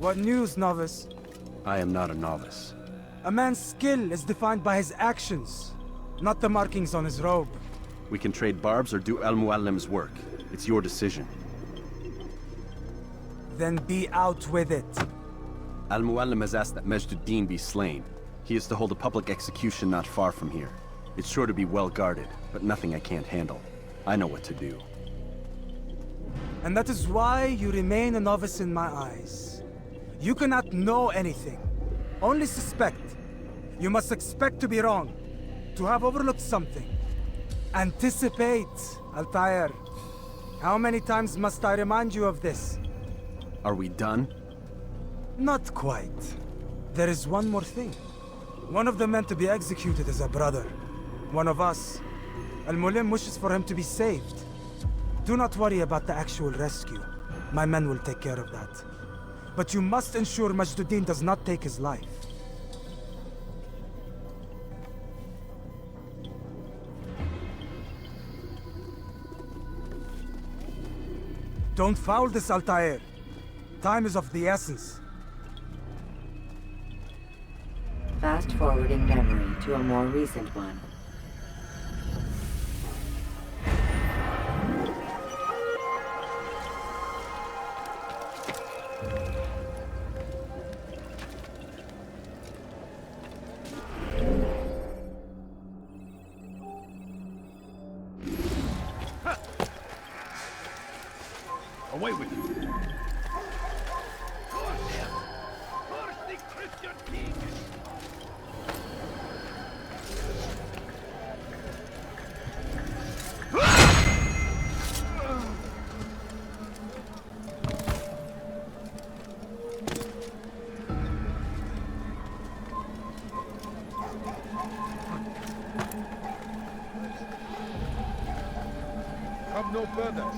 What news, novice? I am not a novice. A man's skill is defined by his actions, not the markings on his robe. We can trade barbs or do Al-Muallim's work. It's your decision. Then be out with it. Al-Muallim has asked that Majd be slain. He is to hold a public execution not far from here. It's sure to be well guarded, but nothing I can't handle. I know what to do. And that is why you remain a novice in my eyes. You cannot know anything, only suspect. You must expect to be wrong, to have overlooked something. Anticipate, Altair. How many times must I remind you of this? Are we done? Not quite. There is one more thing. One of the men to be executed is a brother. One of us. Al-Muallim wishes for him to be saved. Do not worry about the actual rescue. My men will take care of that. But you must ensure Majd does not take his life. Don't foul this, Altair. Time is of the essence. Fast forwarding memory to a more recent one. Away with you. Come no further.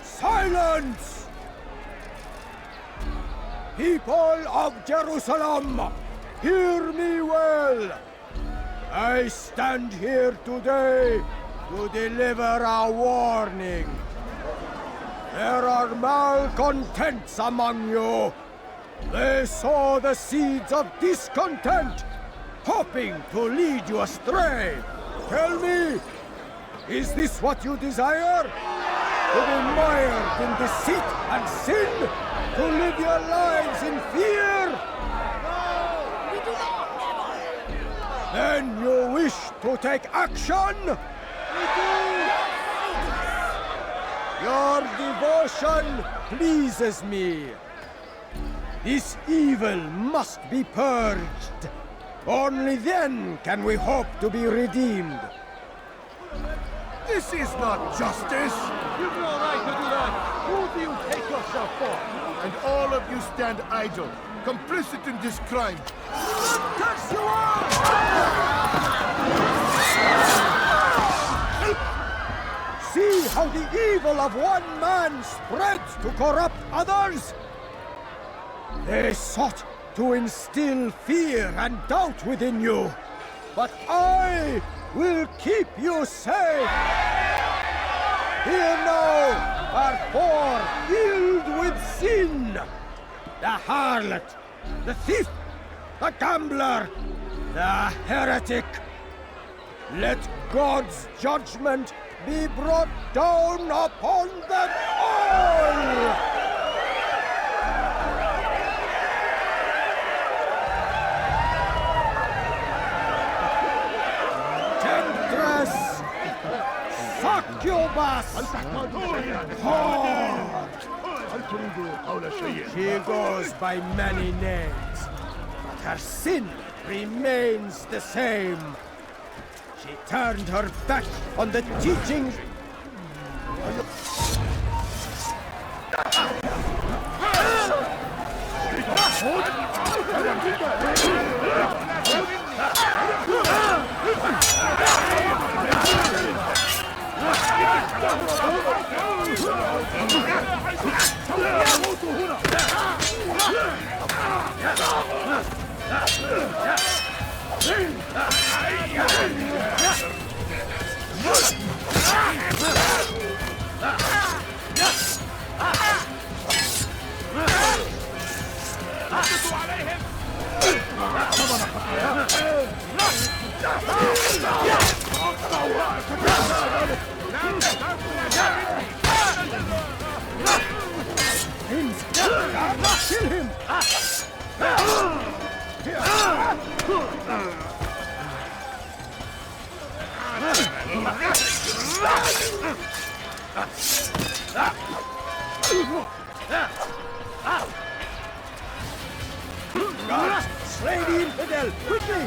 Silence! People of Jerusalem, hear me well. I stand here today to deliver a warning. There are malcontents among you. They sow the seeds of discontent, hoping to lead you astray. Tell me, is this what you desire? To be mired in deceit and sin? To live your lives in fear? No, we do not! Then you wish to take action? We do! Your devotion pleases me. This evil must be purged. Only then can we hope to be redeemed. This is not justice! You've no right to do that! Who do you take yourself for? And all of you stand idle, complicit in this crime. Curse you all! See how the evil of one man spreads to corrupt others? They sought to instill fear and doubt within you, but I will keep you safe. Hear now are poor, filled with sin. The harlot, the thief, the gambler, the heretic. Let God's judgment be brought down upon them all! Temptress! Succubus! Whore! She goes by many names, but her sin remains the same. She turned her back on the teachings. Kill him! Guards, slay the infidel, quickly!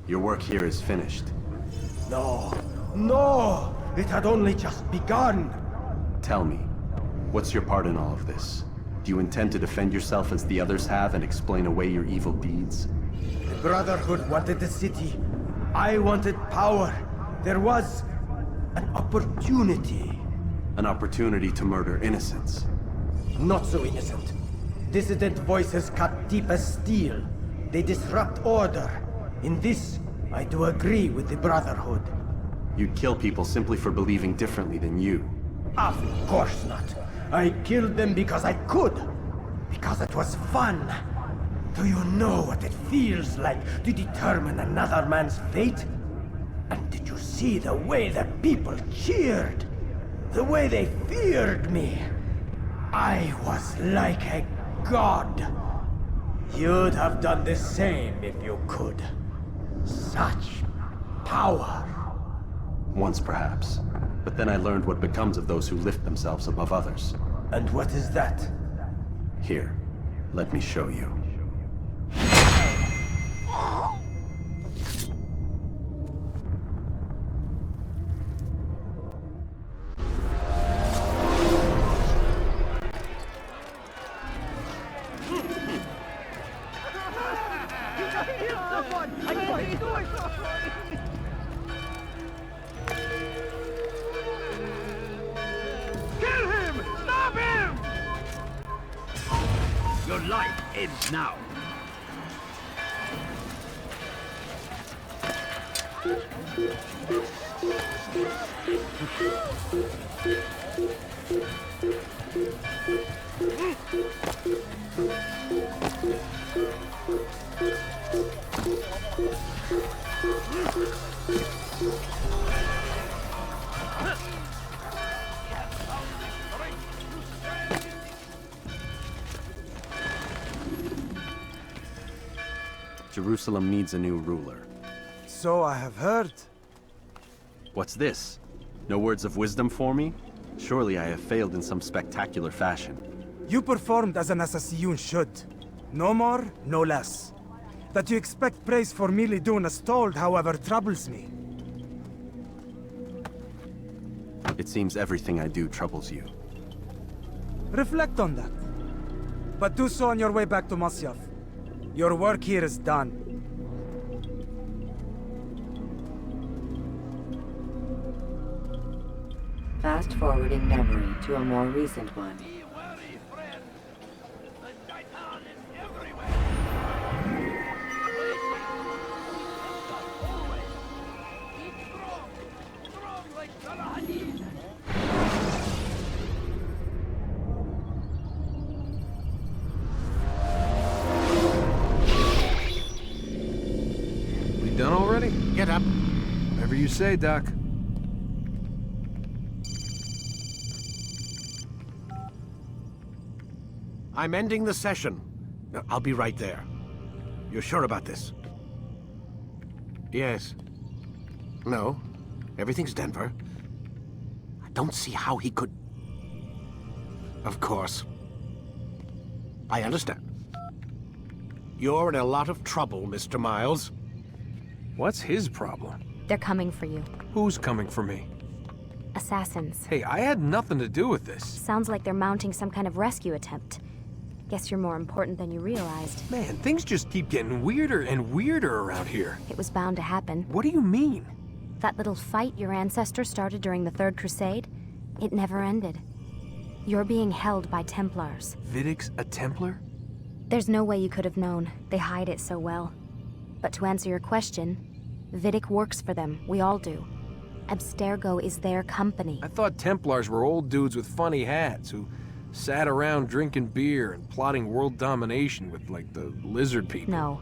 Your work here is finished. No, no! It had only just begun. Tell me, what's your part in all of this? Do you intend to defend yourself as the others have and explain away your evil deeds? The Brotherhood wanted the city. I wanted power. There was an opportunity. An opportunity to murder innocents. Not so innocent. Dissident voices cut deep as steel. They disrupt order. In this, I do agree with the Brotherhood. You'd kill people simply for believing differently than you. Of course not. I killed them because I could. Because it was fun. Do you know what it feels like to determine another man's fate? And did you see the way the people cheered? The way they feared me? I was like a god. You'd have done the same if you could. Such power. Once perhaps. But then I learned what becomes of those who lift themselves above others. And what is that? Here, let me show you. Your life ends now. Jerusalem needs a new ruler. So I have heard. What's this? No words of wisdom for me? Surely I have failed in some spectacular fashion. You performed as an assassin should. No more, no less. That you expect praise for merely doing as told, however, troubles me. It seems everything I do troubles you. Reflect on that. But do so on your way back to Masyaf. Your work here is done. Fast forwarding memory to a more recent one. We done already? Get up. Whatever you say, Doc. I'm ending the session. I'll be right there. You're sure about this? Yes. No. Everything's Denver. I don't see how he could... Of course. I understand. You're in a lot of trouble, Mr. Miles. What's his problem? They're coming for you. Who's coming for me? Assassins. Hey, I had nothing to do with this. Sounds like they're mounting some kind of rescue attempt. Guess you're more important than you realized. Man, things just keep getting weirder and weirder around here. It was bound to happen. What do you mean? That little fight your ancestors started during the Third Crusade, it never ended. You're being held by Templars. Vidic's a Templar? There's no way you could have known. They hide it so well. But to answer your question, Vidic works for them. We all do. Abstergo is their company. I thought Templars were old dudes with funny hats who sat around drinking beer and plotting world domination with, like, the lizard people. No.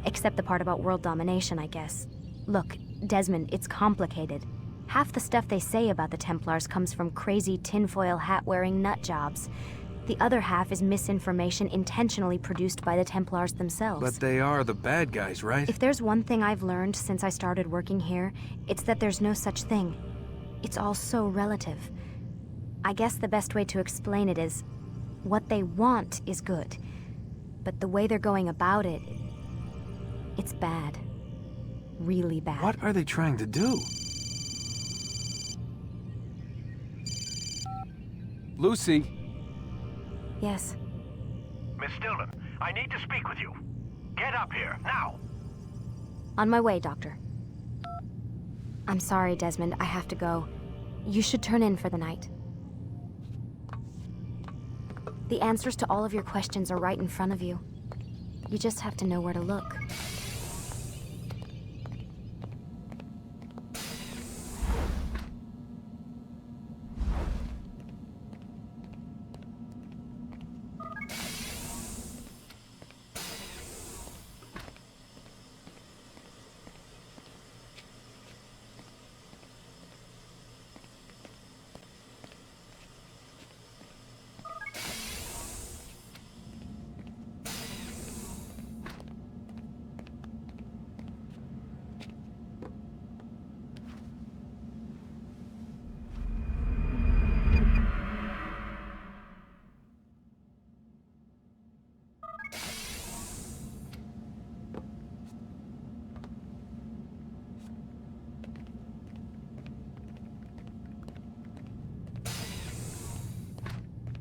Except the part about world domination, I guess. Look, Desmond, it's complicated. Half the stuff they say about the Templars comes from crazy tinfoil hat-wearing nut jobs. The other half is misinformation intentionally produced by the Templars themselves. But they are the bad guys, right? If there's one thing I've learned since I started working here, it's that there's no such thing. It's all so relative. I guess the best way to explain it is, what they want is good. But the way they're going about it, it's bad. Really bad. What are they trying to do? Lucy. Yes. Miss Stillman, I need to speak with you. Get up here, now! On my way, Doctor. I'm sorry, Desmond. I have to go. You should turn in for the night. The answers to all of your questions are right in front of you. You just have to know where to look.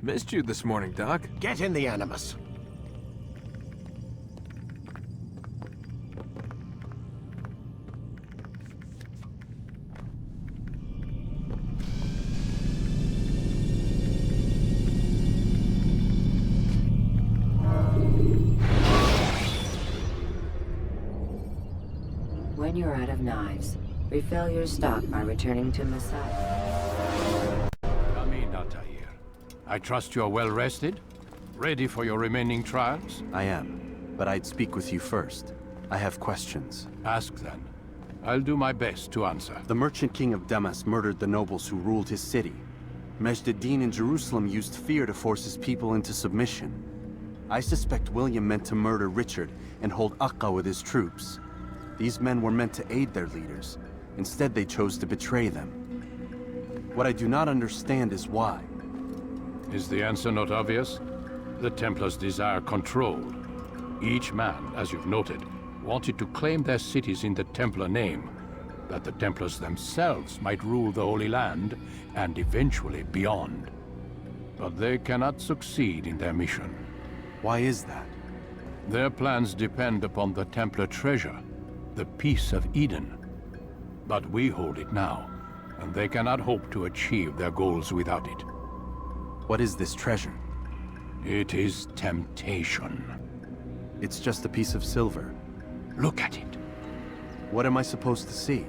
Missed you this morning, Doc. Get in the Animus. When you're out of knives, refill your stock by returning to Masai. Come in, Altair. I trust you're well rested? Ready for your remaining trials? I am, but I'd speak with you first. I have questions. Ask then. I'll do my best to answer. The merchant king of Damas murdered the nobles who ruled his city. Majd in Jerusalem used fear to force his people into submission. I suspect William meant to murder Richard and hold Akka with his troops. These men were meant to aid their leaders. Instead, they chose to betray them. What I do not understand is why. Is the answer not obvious? The Templars desire control. Each man, as you've noted, wanted to claim their cities in the Templar name. that the Templars themselves might rule the Holy Land and eventually beyond. But they cannot succeed in their mission. Why is that? Their plans depend upon the Templar treasure, the Peace of Eden. But we hold it now, and they cannot hope to achieve their goals without it. What is this treasure? It is temptation. It's just a piece of silver. Look at it. What am I supposed to see?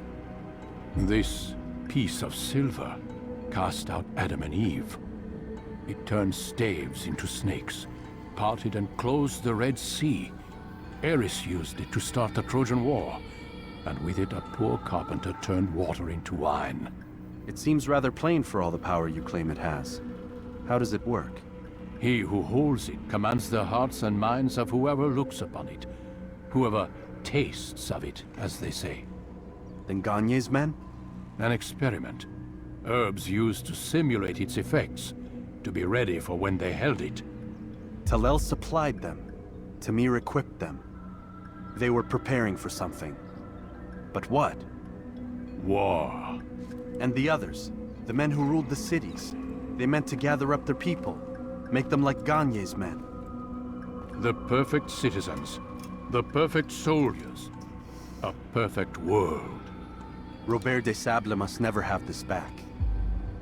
This piece of silver cast out Adam and Eve. It turned staves into snakes, parted and closed the Red Sea. Eris used it to start the Trojan War, and with it a poor carpenter turned water into wine. It seems rather plain for all the power you claim it has. How does it work? He who holds it commands the hearts and minds of whoever looks upon it, whoever tastes of it, as they say. Then Gagne's men? An experiment. Herbs used to simulate its effects, to be ready for when they held it. Talel supplied them. Tamir equipped them. They were preparing for something. But what? War. And the others, the men who ruled the cities, they meant to gather up their people, make them like Gagne's men. The perfect citizens, the perfect soldiers, a perfect world. Robert de Sable must never have this back.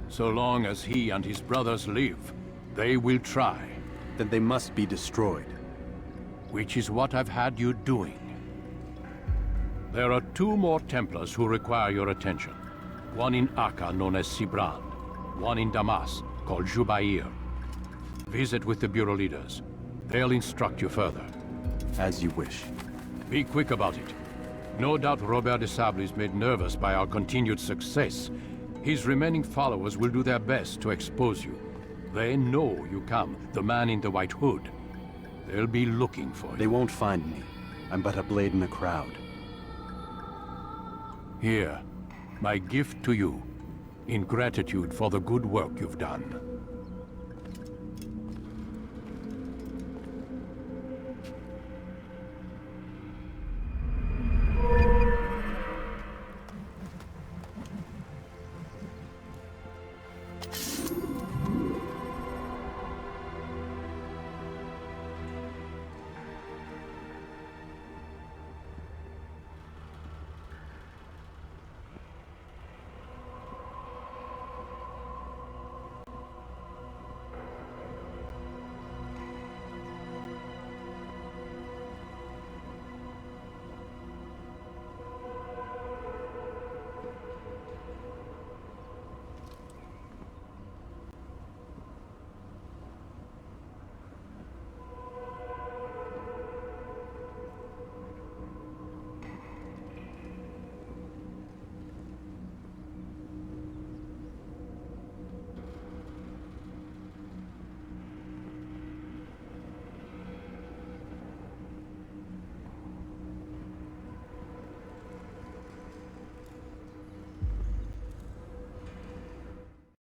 So long as he and his brothers live, they will try. Then they must be destroyed. Which is what I've had you doing. There are 2 more Templars who require your attention. One in Akka, known as Sibran. One in Damas, called Jubair. Visit with the Bureau leaders. They'll instruct you further. As you wish. Be quick about it. No doubt Robert de Sable is made nervous by our continued success. His remaining followers will do their best to expose you. They know you come, the man in the white hood. They'll be looking for you. They won't find me. I'm but a blade in the crowd. Here, my gift to you, in gratitude for the good work you've done.